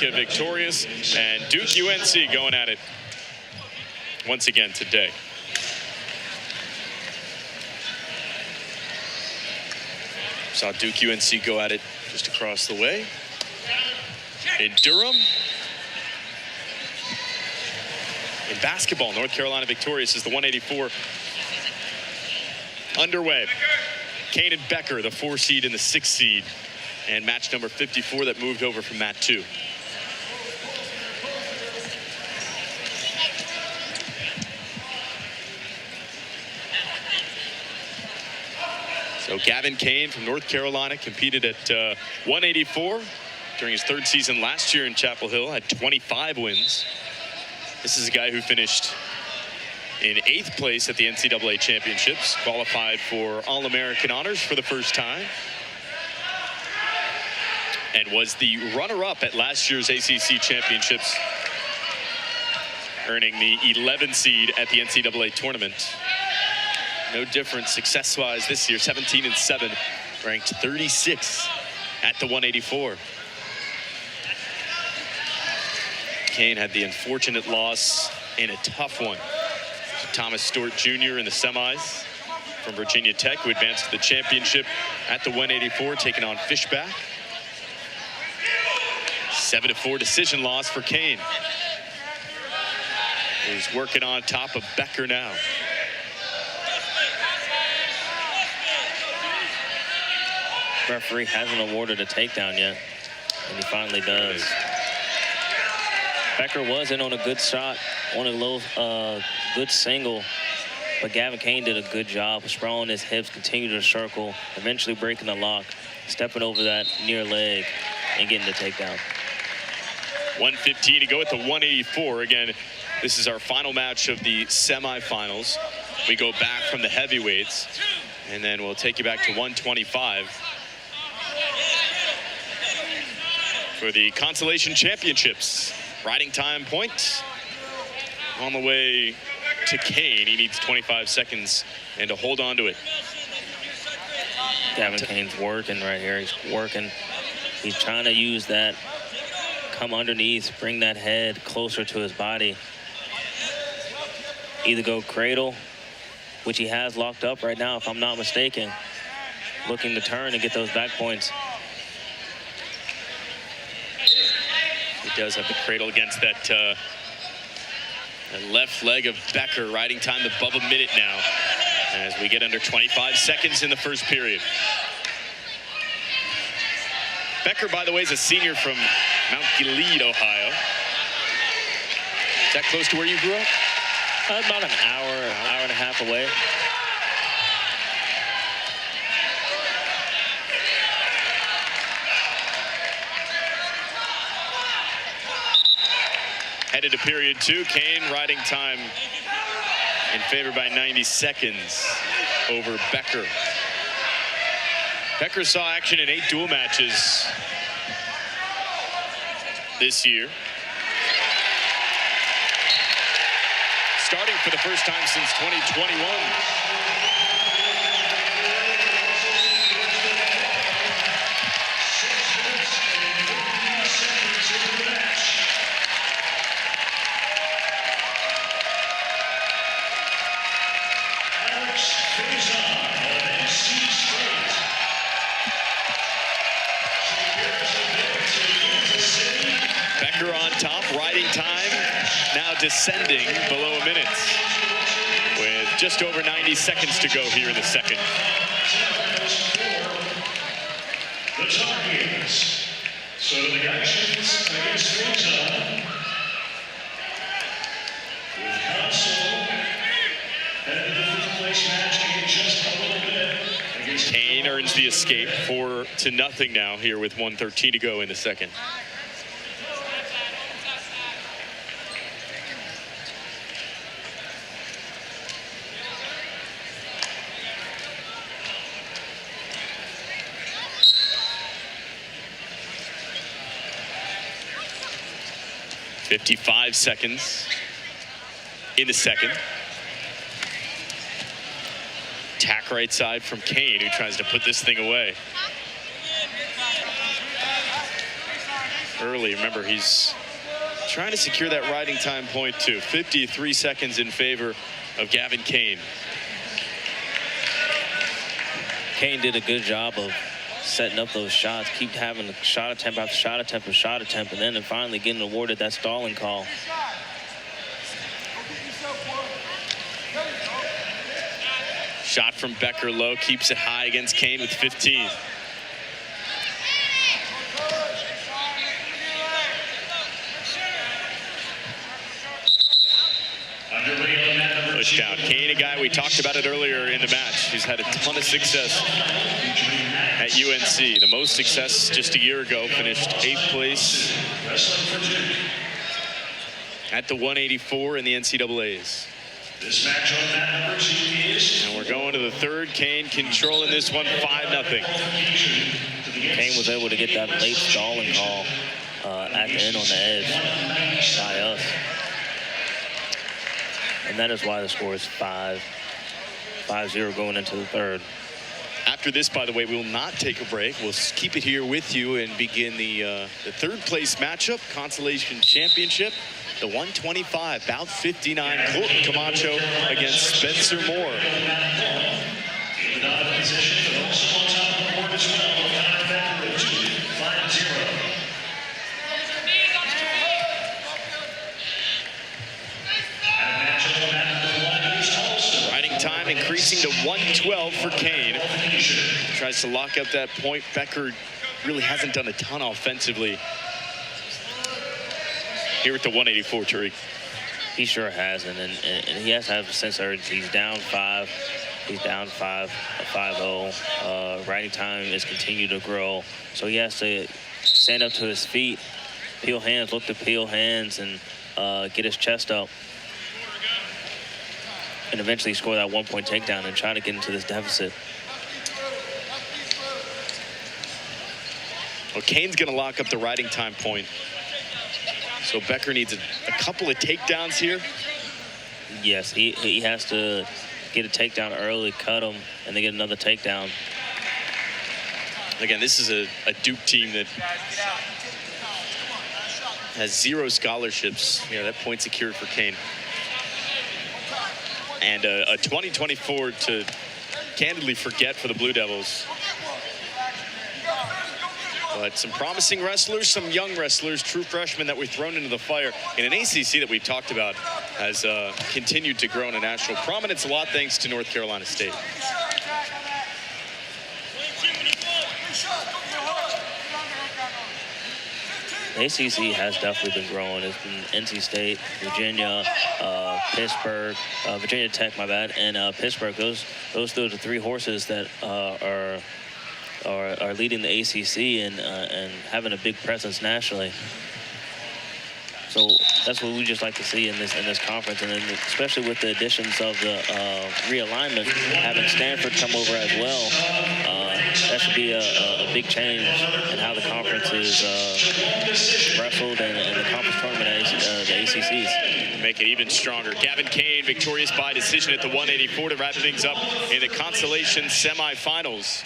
Nebraska victorious, and Duke UNC going at it once again today. Saw Duke UNC go at it just across the way in Durham. In basketball, North Carolina victorious as the 184 underway. Kane and Becker, the 4 seed and the 6 seed, and match number 54 that moved over from mat 2. So Gavin Kane from North Carolina competed at 184 during his 3rd season last year in Chapel Hill, had 25 wins. This is a guy who finished in 8th place at the NCAA Championships, qualified for All-American honors for the first time, and was the runner-up at last year's ACC Championships, earning the 11 seed at the NCAA tournament. No different success-wise this year, 17-7, ranked 36 at the 184. Kane had the unfortunate loss in a tough one to Thomas Stewart Jr. in the semis from Virginia Tech, who advanced to the championship at the 184, taking on Fishback. 7-4 decision loss for Kane, who's working on top of Becker now. Referee hasn't awarded a takedown yet, and he finally does. Becker was in on a good shot, on a low, good single, but Gavin Kane did a good job sprawling his hips, continued to circle, eventually breaking the lock, stepping over that near leg, and getting the takedown. 1:15 to go at the 184. Again, this is our final match of the semifinals. We go back from the heavyweights, and then we'll take you back to 125 for the Consolation Championships. Riding time point on the way to Kane. He needs 25 seconds and to hold on to it. Gavin Kane's working right here. He's working. He's trying to use that, come underneath, bring that head closer to his body. Either go cradle, which he has locked up right now, if I'm not mistaken. Looking to turn and get those back points. He does have the cradle against that left leg of Becker. Riding time above a minute now as we get under 25 seconds in the first period. Becker, by the way, is a senior from Mount Gilead, Ohio. Is that close to where you grew up? About an hour and a half away. Headed to period 2. Kane riding time in favor by 90 seconds over Becker. Becker saw action in 8 dual matches this year. Starting for the first time since 2021. Becker on top, riding time now descending below a minute with just over 90 seconds to go here in the second. The Tigers. So the actions against Rosa with Council headed to the 5th place match in just a little bit. Kane earns the escape 4-0 now here with 1:13 to go in the second. .55 seconds in the second. Tack right side from Kane, who tries to put this thing away. early. Remember, he's trying to secure that riding time point too. 53 seconds in favor of Gavin Kane. Kane did a good job of setting up those shots, keep having a shot attempt after shot attempt after shot attempt, and then finally getting awarded that stalling call. Shot from Becker low, keeps it high against Kane with 15. Push down. Kane, a guy we talked about it earlier in the match. He's had a ton of success at UNC. The most success just a year ago. Finished 8th place at the 184 in the NCAAs. This match on mat number 2 is. And we're going to the third. Kane controlling this one 5-0. Kane was able to get that late stalling call at the end on the edge by us. And that is why the score is 5-0 going into the third. After this, by the way, we will not take a break. We'll keep it here with you and begin the third place matchup, Consolation Championship. The 125, bout 59, Colton Camacho against Spencer Moore. In the position, but also on top of the board as well. Conor Becker with 5-0. Riding time increasing to 112 for Kane. Tries to lock up that point. Becker really hasn't done a ton offensively here at the 184, Tariq. He sure hasn't, and he has to have a sense of urgency. He's down 5. He's down 5-0. Riding time is continuing to grow, so he has to stand up to his feet, peel hands, look to peel hands, and get his chest up, and eventually score that 1-point takedown and try to get into this deficit. Well, Kane's going to lock up the riding time point. So Becker needs a couple of takedowns here. Yes, he has to get a takedown early, cut him, and then get another takedown. Again, this is a Duke team that has 0 scholarships. Yeah, that point secured for Kane. And a 2024 to candidly forget for the Blue Devils. But some promising wrestlers, some young wrestlers, true freshmen that we've thrown into the fire in an ACC that we've talked about has continued to grow in a national prominence, a lot thanks to North Carolina State. The ACC has definitely been growing. It's been NC State, Virginia, Pittsburgh, Virginia Tech, my bad, and Pittsburgh. Those are the 3 horses that are leading the ACC and having a big presence nationally. So that's what we just like to see in this conference, and then especially with the additions of the realignment, having Stanford come over as well. That should be a big change in how the conference is wrestled and the conference tournament at the ACCs. Make it even stronger. Gavin Kane victorious by decision at the 184 to wrap things up in the consolation semifinals.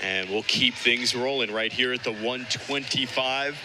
And we'll keep things rolling right here at the 125.